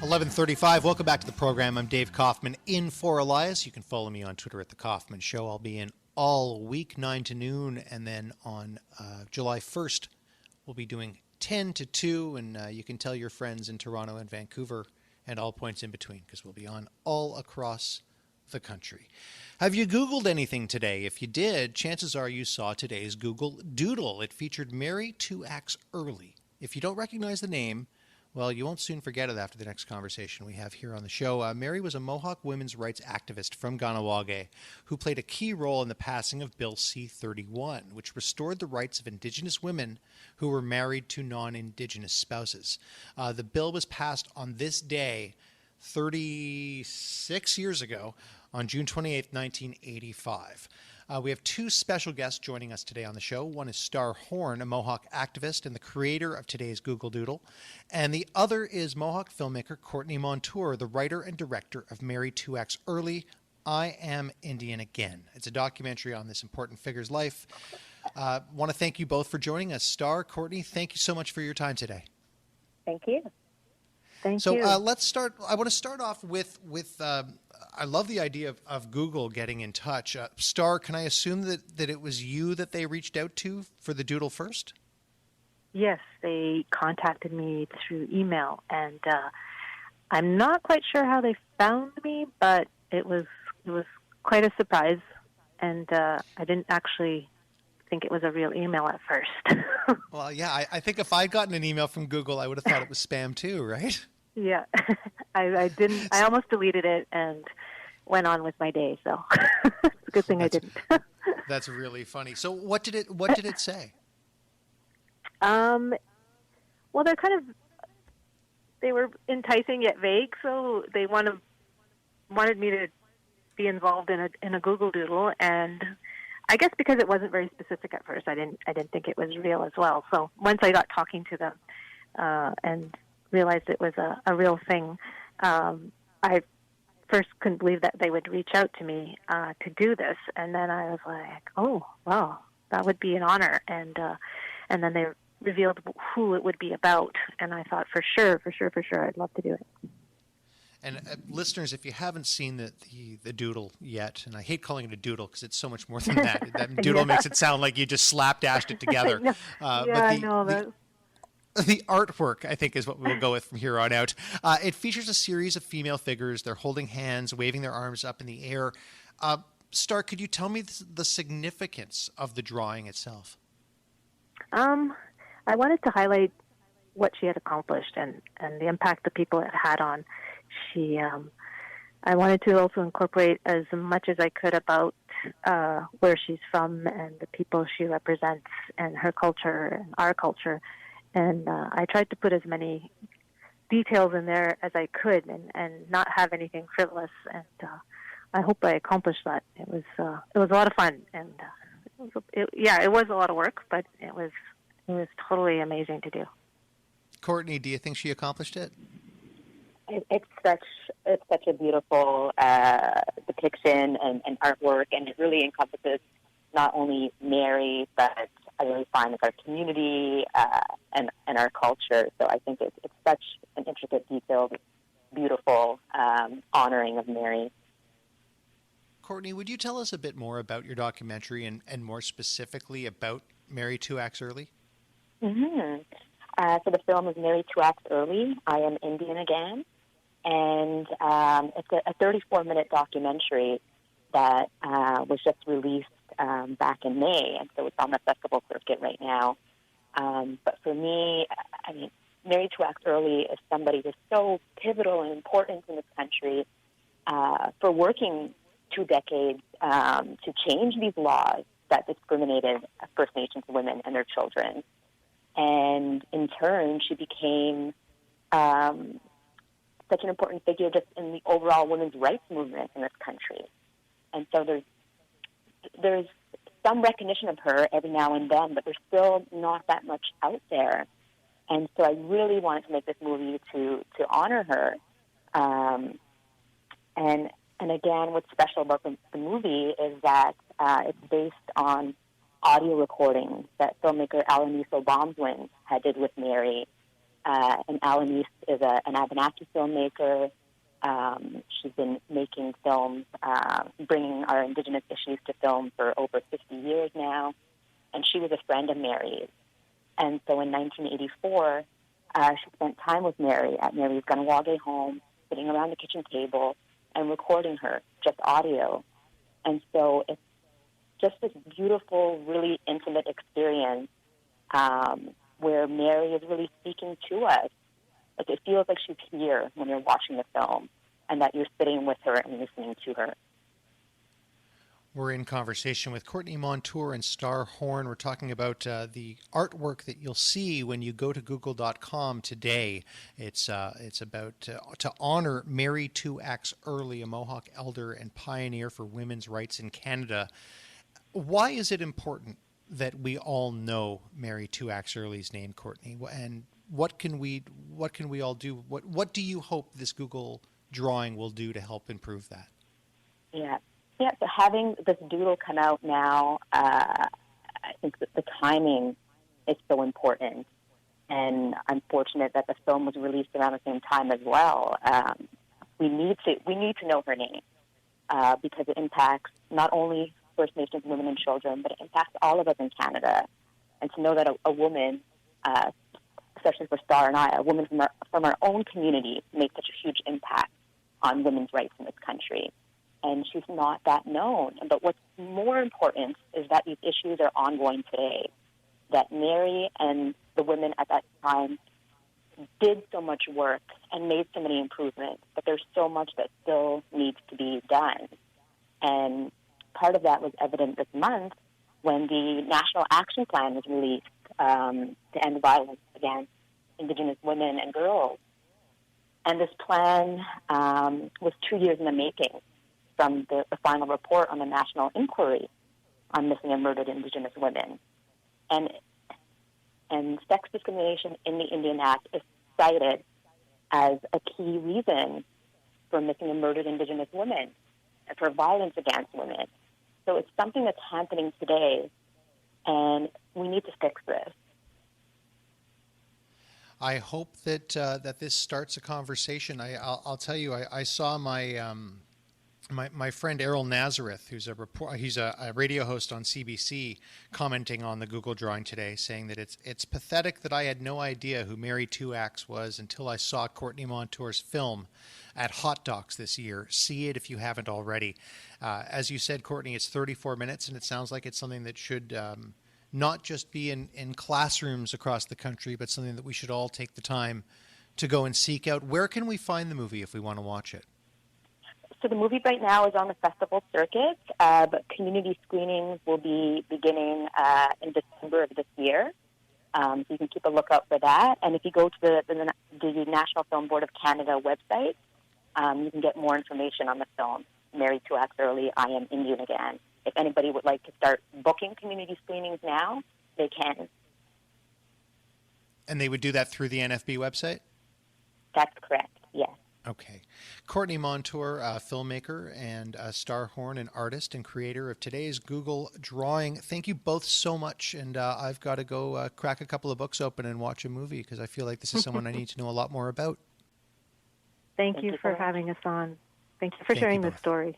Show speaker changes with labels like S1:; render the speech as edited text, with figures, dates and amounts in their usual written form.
S1: 11:35. Welcome back to the program. I'm Dave Kaufman in for Elias. You can follow me on Twitter at The Kaufman Show. I'll be in all week, 9 to noon, and then on July 1st, we'll be doing 10 to 2, and you can tell your friends in Toronto and Vancouver and all points in between because we'll be on all across the country. Have you Googled anything today? If you did, chances are you saw today's Google Doodle. It featured Mary 2 acts early. If you don't recognize the name, well, you won't soon forget it after the next conversation we have here on the show. Mary was a Mohawk women's rights activist from Kahnawàke who played a key role in the passing of Bill C-31, which restored the rights of Indigenous women who were married to non-Indigenous spouses. The bill was passed on this day 36 years ago on June 28, 1985. We have two special guests joining us today on the show. One is Star Horn, a Mohawk activist and the creator of today's Google Doodle. And the other is Mohawk filmmaker Courtney Montour, the writer and director of Mary 2 Acts Early, I Am Indian Again. It's a documentary on this important figure's life. Want to thank you both for joining us. Star, Courtney, thank you so much for your time today.
S2: Thank you. Thank
S1: you.
S2: So
S1: let's start. I want to start off with I love the idea of Google getting in touch. Star, can I assume that it was you that they reached out to for the doodle first?
S2: Yes, they contacted me through email, and I'm not quite sure how they found me, but it was quite a surprise, and I didn't actually think it was a real email at first.
S1: Well, yeah, I think if I'd gotten an email from Google, I would have thought it was spam too, right?
S2: Yeah, I didn't. I almost deleted it and went on with my day. So it's a good thing I didn't.
S1: That's really funny. So what did it say?
S2: Well, they were enticing yet vague. So they wanted me to be involved in a Google Doodle, and I guess because it wasn't very specific at first, I didn't think it was real as well. So once I got talking to them and realized it was a real thing, I first couldn't believe that they would reach out to me to do this, and then I was like, "Oh, wow, that would be an honor." And then they revealed who it would be about, and I thought, for sure, I'd love to do it.
S1: And listeners, if you haven't seen the doodle yet, and I hate calling it a doodle because it's so much more than that. That doodle makes it sound like you just slapdashed it together.
S2: I know that.
S1: The artwork, I think, is what we'll go with from here on out. It features a series of female figures. They're holding hands, waving their arms up in the air. Star, could you tell me the significance of the drawing itself?
S2: I wanted to highlight what she had accomplished and the impact the people it had on. I wanted to also incorporate as much as I could about where she's from and the people she represents and her culture and our culture. And I tried to put as many details in there as I could and not have anything frivolous. And I hope I accomplished that. It was a lot of fun. And it was a lot of work, but it was totally amazing to do.
S1: Courtney, do you think she accomplished it?
S3: It's such a beautiful depiction and artwork, and it really encompasses not only Mary, but I really find our community and our culture. So I think it's such an intricate, detailed, beautiful honoring of Mary.
S1: Courtney, would you tell us a bit more about your documentary and more specifically about Mary 2 Acts Early?
S3: Mm-hmm. So the film is Mary 2 Acts Early, I Am Indian Again. And it's a 34-minute documentary that was just released back in May, and so it's on the festival circuit right now. But for me, I mean, Mary 2 Acts Early is somebody who's so pivotal and important in this country for working 2 decades to change these laws that discriminated First Nations women and their children. And in turn, she became such an important figure just in the overall women's rights movement in this country. And so there's some recognition of her every now and then, but there's still not that much out there. And so I really wanted to make this movie to honor her. And again, what's special about the movie is that it's based on audio recordings that filmmaker Alaniso Bombwin had did with Mary and Alanis is an Abenaki filmmaker. She's been making films, bringing our Indigenous issues to film for over 50 years now. And she was a friend of Mary's. And so in 1984, she spent time with Mary at Mary's Kahnawàke home, sitting around the kitchen table and recording her, just audio. And so it's just this beautiful, really intimate experience where Mary is really speaking to us. Like, it feels like she's here when you're watching the film and that you're sitting with her and listening to her.
S1: We're in conversation with Courtney Montour and Star Horn. We're talking about the artwork that you'll see when you go to google.com today. It's about to honor Mary 2 Acts Early, a Mohawk elder and pioneer for women's rights in Canada. Why is it important that we all know Mary 2 Acts Early's name, Courtney? And what can we all do? What do you hope this Google drawing will do to help improve that?
S3: Yeah, so having this doodle come out now, I think that the timing is so important. And I'm fortunate that the film was released around the same time as well. We need to know her name because it impacts not only First Nations women and children, but it impacts all of us in Canada. And to know that a woman, especially for Star and I, a woman from our own community, made such a huge impact on women's rights in this country. And she's not that known. But what's more important is that these issues are ongoing today, that Mary and the women at that time did so much work and made so many improvements, but there's so much that still needs to be done. And part of that was evident this month when the National Action Plan was released to end violence against Indigenous women and girls. And this plan was 2 years in the making from the final report on the national inquiry on missing and murdered Indigenous women. And sex discrimination in the Indian Act is cited as a key reason for missing and murdered Indigenous women and for violence against women. So it's something that's happening today, and we need to fix this.
S1: I hope that that this starts a conversation. I'll tell you, I saw my friend Errol Nazareth, who's he's a radio host on CBC, commenting on the Google drawing today, saying that it's pathetic that I had no idea who Mary 2 Acts was until I saw Courtney Montour's film at Hot Docs this year. See it if you haven't already. As you said, Courtney, it's 34 minutes, and it sounds like it's something that should not just be in classrooms across the country, but something that we should all take the time to go and seek out. Where can we find the movie if we want to watch it?
S3: So the movie right now is on the festival circuit, but community screenings will be beginning in December of this year. So you can keep a lookout for that. And if you go to the National Film Board of Canada website, you can get more information on the film, Mary 2 Acts Early, I Am Indian Again. If anybody would like to start booking community screenings now, they can.
S1: And they would do that through the NFB website?
S3: That's correct, yes.
S1: Okay. Courtney Montour, filmmaker, and Star Horn, an artist and creator of today's Google drawing. Thank you both so much. And I've got to go crack a couple of books open and watch a movie because I feel like this is someone I need to know a lot more about.
S2: Thank you for having us on. Thank you for sharing this story.